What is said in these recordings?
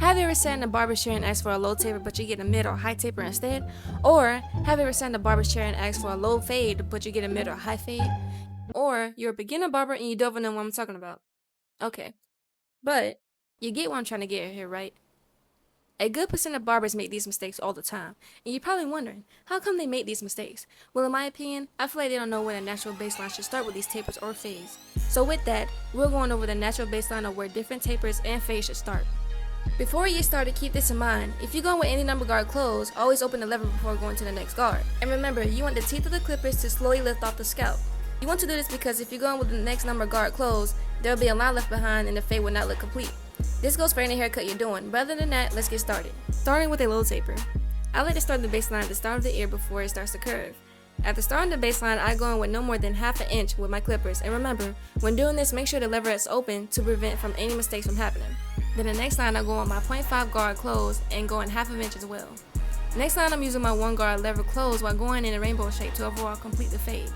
Have you ever sat in a barber's chair and asked for a low taper but you get a mid or high taper instead? Or have you ever sat in a barber's chair and asked for a low fade but you get a mid or high fade? Or you're a beginner barber and you don't even know what I'm talking about. Okay, but you get what I'm trying to get at here, right? A good percent of barbers make these mistakes all the time, and you're probably wondering, how come they make these mistakes? Well, in my opinion, I feel like they don't know when a natural baseline should start with these tapers or fades. So with that, we're going over the natural baseline of where different tapers and fades should start. Before you get started, keep this in mind. If you're going with any number guard closed, always open the lever before going to the next guard. And remember, you want the teeth of the clippers to slowly lift off the scalp. You want to do this because if you're going with the next number guard closed, there will be a line left behind and the fade will not look complete. This goes for any haircut you're doing. But other than that, let's get started. Starting with a low taper. I like to start the baseline at the start of the ear before it starts to curve. At the start of the baseline, I go in with no more than half an inch with my clippers, and remember, when doing this, make sure the lever is open to prevent from any mistakes from happening. Then the next line, I go on my 0.5 guard closed and go in half an inch as well. Next line, I'm using my 1 guard lever closed while going in a rainbow shape to overall complete the fade.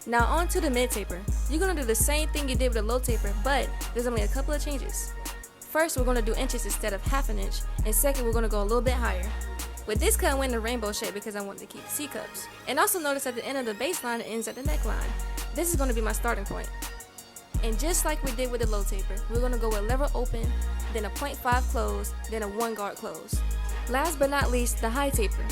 Now on to the mid taper. You're going to do the same thing you did with the low taper, but there's only a couple of changes. First, we're going to do inches instead of half an inch, and second, we're going to go a little bit higher. With this cut, I went in a rainbow shape because I wanted to keep the C-cups. And also notice at the end of the baseline, it ends at the neckline. This is going to be my starting point. And just like we did with the low taper, we're going to go with lever open, then a 0.5 close, then a 1 guard close. Last but not least, the high taper.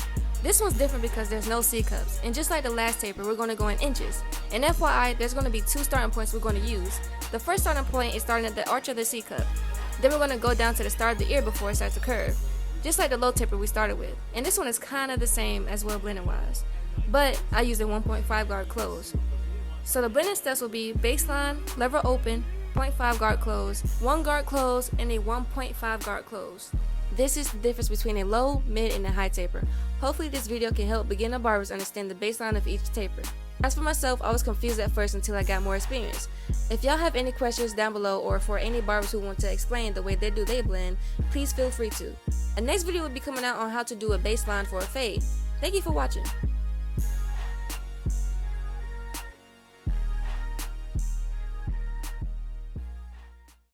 This one's different because there's no C-cups, and just like the last taper, we're going to go in inches. And FYI, there's going to be 2 starting points we're going to use. The first starting point is starting at the arch of the C-cup. Then we're going to go down to the start of the ear before it starts to curve, just like the low taper we started with. And this one is kind of the same as well blending wise, but I use a 1.5 guard close. So the blending steps will be baseline, lever open, 0.5 guard close, 1 guard close, and a 1.5 guard close. This is the difference between a low, mid, and a high taper. Hopefully this video can help beginner barbers understand the baseline of each taper. As for myself, I was confused at first until I got more experience. If y'all have any questions down below, or for any barbers who want to explain the way they do their blend, please feel free to. A next video will be coming out on how to do a baseline for a fade. Thank you for watching.